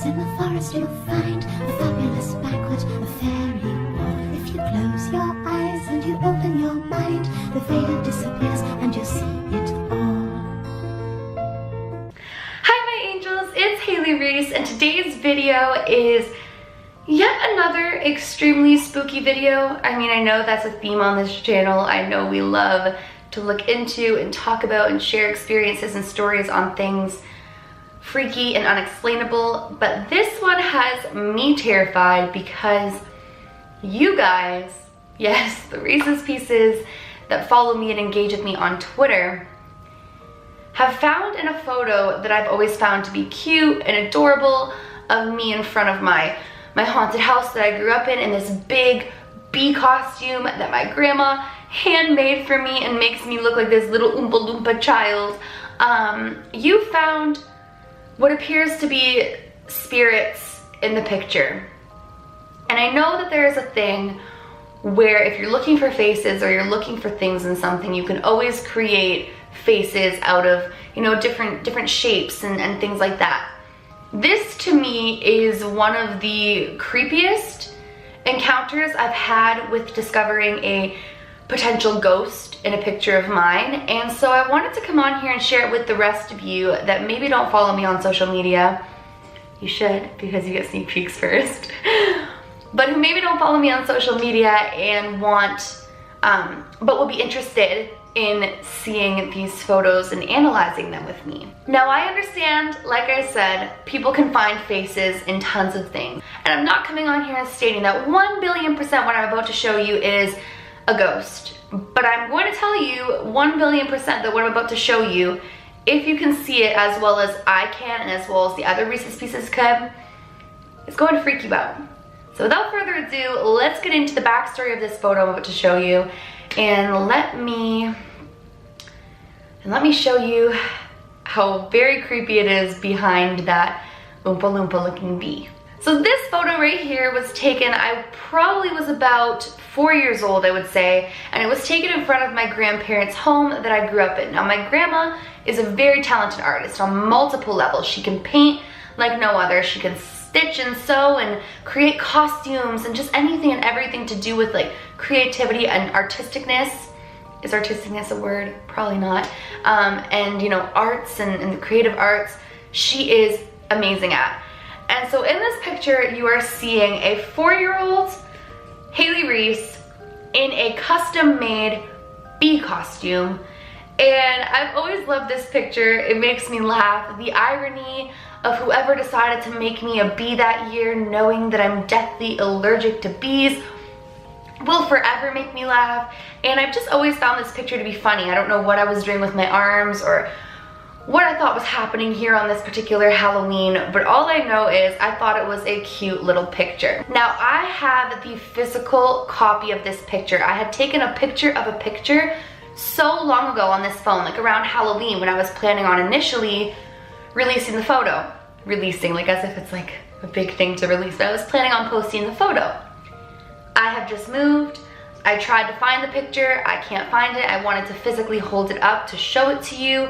Once in the forest you'll find a fabulous banquet, a fairy ball. If you close your eyes and you open your mind, the veil disappears and you'll see it all. Hi my angels, it's Haley Reese, and today's video is yet another extremely spooky video. I mean, I know that's a theme on this channel. I know we love to look into and talk about and share experiences and stories on things freaky and unexplainable, but this one has me terrified because you guys, yes, the Reese's Pieces that follow me and engage with me on Twitter, have found in a photo that I've always found to be cute and adorable of me in front of my haunted house that I grew up in this big bee costume that my grandma handmade for me and makes me look like this little Oompa Loompa child. You found what appears to be spirits in the picture. And I know that there is a thing where if you're looking for faces or you're looking for things in something, you can always create faces out of, you know, different shapes and things like that. This to me is one of the creepiest encounters I've had with discovering a potential ghost in a picture of mine, and so I wanted to come on here and share it with the rest of you that maybe don't follow me on social media. You should, because you get sneak peeks first. But who maybe don't follow me on social media and want, but will be interested in seeing these photos and analyzing them with me. Now I understand, like I said, people can find faces in tons of things. And I'm not coming on here and stating that 1,000,000,000% what I'm about to show you is a ghost. But I'm going to tell you 1,000,000,000% that what I'm about to show you, if you can see it as well as I can and as well as the other Reese's Pieces could, it's going to freak you out. So without further ado, let's get into the backstory of this photo I'm about to show you. And let me show you how very creepy it is behind that Oompa Loompa looking bee. So this photo right here was taken, I probably was about 4 years old, I would say, and it was taken in front of my grandparents' home that I grew up in. Now my grandma is a very talented artist on multiple levels. She can paint like no other. She can stitch and sew and create costumes and just anything and everything to do with like creativity and artisticness. Is artisticness a word? Probably not. And you know, arts and the creative arts, she is amazing at. And so in this picture, you are seeing a 4-year-old Haley Reese in a custom-made bee costume. And I've always loved this picture. It makes me laugh. The irony of whoever decided to make me a bee that year, knowing that I'm deathly allergic to bees, will forever make me laugh. And I've just always found this picture to be funny. I don't know what I was doing with my arms or what I thought was happening here on this particular Halloween, but all I know is I thought it was a cute little picture. Now I have the physical copy of this picture. I had taken a picture of a picture so long ago on this phone, like around Halloween, when I was planning on initially releasing the photo. Releasing, like as if it's like a big thing to release, but I was planning on posting the photo. I have just moved. I tried to find the picture. I can't find it. I wanted to physically hold it up to show it to you,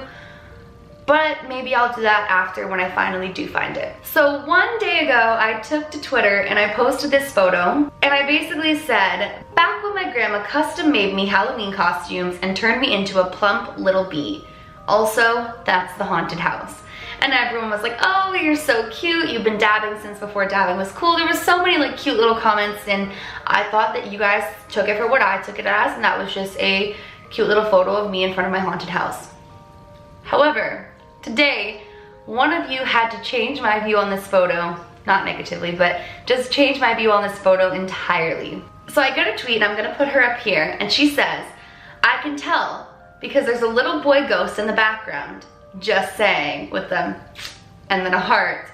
but maybe I'll do that after when I finally do find it. So one day ago, I took to Twitter and I posted this photo, and I basically said, back when my grandma custom made me Halloween costumes and turned me into a plump little bee. Also, that's the haunted house. And everyone was like, oh, you're so cute. You've been dabbing since before dabbing was cool. There was so many like cute little comments, and I thought that you guys took it for what I took it as, and that was just a cute little photo of me in front of my haunted house. However, today, one of you had to change my view on this photo, not negatively, but just change my view on this photo entirely. So I got a tweet, and I'm gonna put her up here, and she says, I can tell because there's a little boy ghost in the background. Just saying, with them, and then a heart.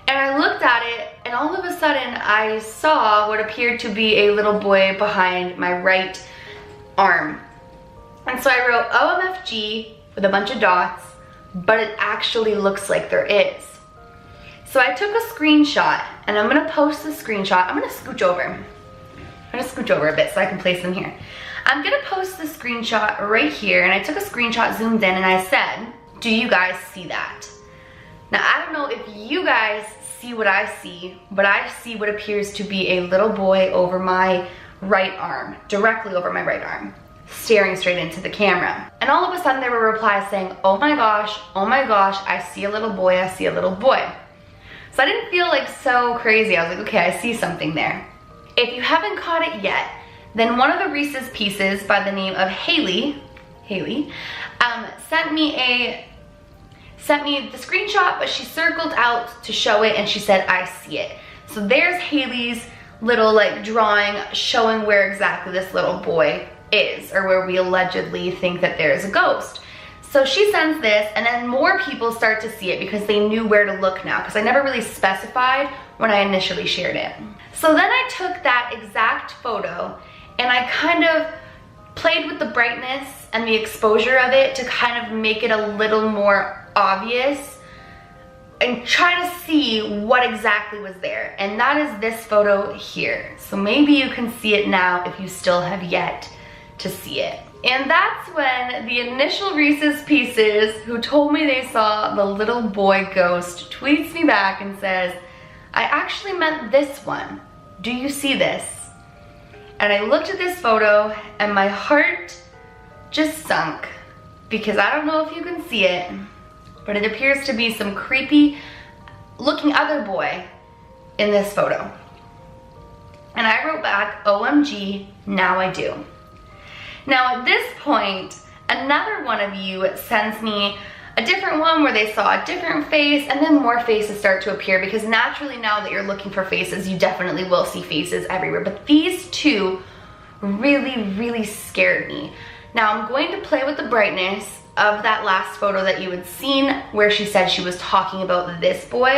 And I looked at it, and all of a sudden I saw what appeared to be a little boy behind my right arm. And so I wrote OMFG with a bunch of dots, but it actually looks like there is. So I took a screenshot, and I'm gonna post the screenshot. I'm gonna scooch over. I'm gonna scooch over a bit so I can place them here. I'm gonna post the screenshot right here, and I took a screenshot, zoomed in, and I said, do you guys see that? Now, I don't know if you guys see what I see, but I see what appears to be a little boy over my right arm, directly over my right arm, staring straight into the camera. And all of a sudden there were replies saying, oh my gosh, I see a little boy, I see a little boy. So I didn't feel like so crazy. I was like, okay, I see something there. If you haven't caught it yet, then one of the Reese's Pieces by the name of Haley, sent me the screenshot, but she circled out to show it and she said, I see it. So there's Haley's little like drawing showing where exactly this little boy is, or where we allegedly think that there's a ghost. So she sends this, and then more people start to see it because they knew where to look now, because I never really specified when I initially shared it. So then I took that exact photo and I kind of played with the brightness and the exposure of it to kind of make it a little more obvious and try to see what exactly was there. And that is this photo here. So maybe you can see it now if you still have yet to see it. And that's when the initial Reese's Pieces, who told me they saw the little boy ghost, tweets me back and says, I actually meant this one. Do you see this? And I looked at this photo and my heart just sunk, because I don't know if you can see it, but it appears to be some creepy looking other boy in this photo. And I wrote back, OMG, now I do. Now at this point, another one of you sends me a different one where they saw a different face, and then more faces start to appear, because naturally now that you're looking for faces, you definitely will see faces everywhere. But these two really scared me. Now I'm going to play with the brightness of that last photo that you had seen where she said she was talking about this boy.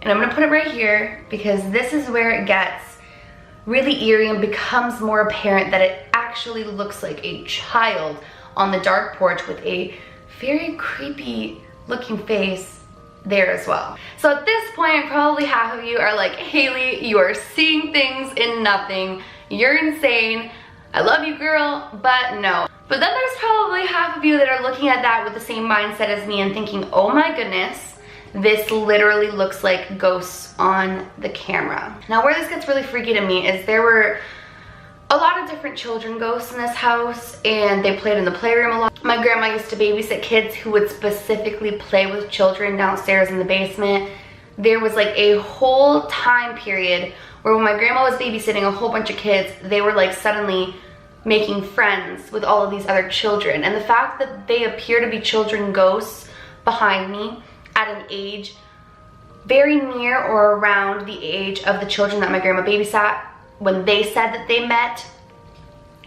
And I'm gonna put it right here because this is where it gets really eerie and becomes more apparent that it actually looks like a child on the dark porch with a very creepy looking face there as well. So at this point, probably half of you are like, Haley, you are seeing things in nothing. You're insane. I love you, girl, but no. But then there's probably half of you that are looking at that with the same mindset as me and thinking, oh my goodness, this literally looks like ghosts on the camera. Now where this gets really freaky to me is there were a lot of different children ghosts in this house, and they played in the playroom a lot. My grandma used to babysit kids who would specifically play with children downstairs in the basement. There was like a whole time period where when my grandma was babysitting a whole bunch of kids, they were like suddenly making friends with all of these other children. And the fact that they appear to be children ghosts behind me at an age very near or around the age of the children that my grandma babysat when they said that they met,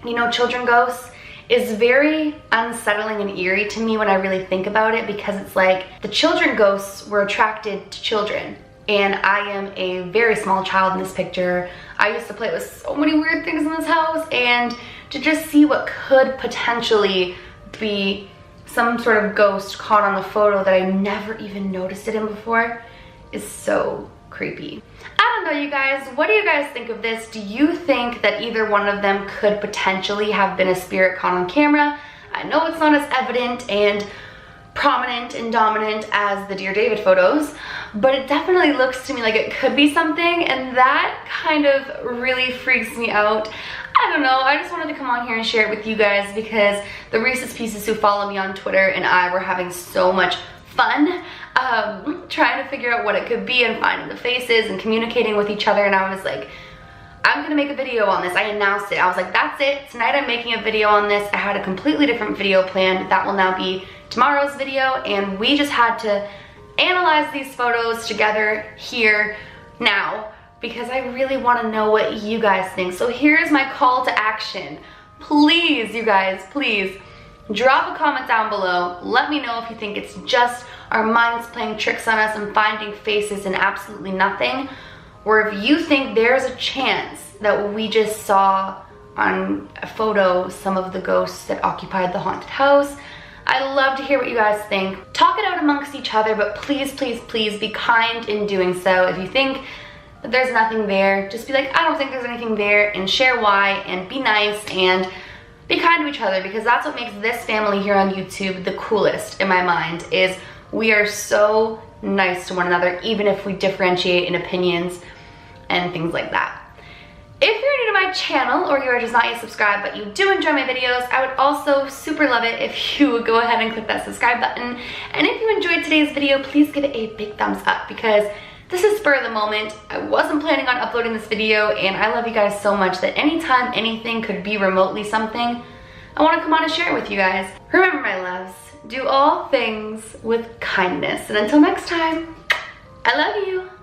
you know, children ghosts, is very unsettling and eerie to me when I really think about it, because it's like the children ghosts were attracted to children, and I am a very small child in this picture. I used to play with so many weird things in this house, and to just see what could potentially be some sort of ghost caught on the photo that I never even noticed it in before is so creepy. I don't know, you guys, what do you guys think of this? Do you think that either one of them could potentially have been a spirit caught on camera? I know it's not as evident and prominent and dominant as the Dear David photos, but it definitely looks to me like it could be something, and that kind of really freaks me out. I don't know, I just wanted to come on here and share it with you guys because the Reese's Pieces who follow me on Twitter and I were having so much fun trying to figure out what it could be and finding the faces and communicating with each other, and I was like, I'm gonna make a video on this. I announced it. I was like, that's it. Tonight I'm making a video on this. I had a completely different video planned. That will now be tomorrow's video, and we just had to analyze these photos together here now because I really want to know what you guys think. So here's my call to action. Please, you guys, please drop a comment down below. Let me know if you think it's just our minds playing tricks on us and finding faces and absolutely nothing, or if you think there's a chance that we just saw on a photo some of the ghosts that occupied the haunted house. I'd love to hear what you guys think. Talk it out amongst each other, but please, please, please be kind in doing so. If you think that there's nothing there, just be like, I don't think there's anything there, and share why, and be nice, and be kind to each other, because that's what makes this family here on YouTube the coolest in my mind, is We are so nice to one another, even if we differentiate in opinions and things like that. If you're new to my channel or you are just not yet subscribed but you do enjoy my videos, I would also super love it if you would go ahead and click that subscribe button. And if you enjoyed today's video, please give it a big thumbs up because this is spur of the moment. I wasn't planning on uploading this video and I love you guys so much that anytime anything could be remotely something, I want to come on and share it with you guys. Remember, my loves, do all things with kindness. And until next time, I love you.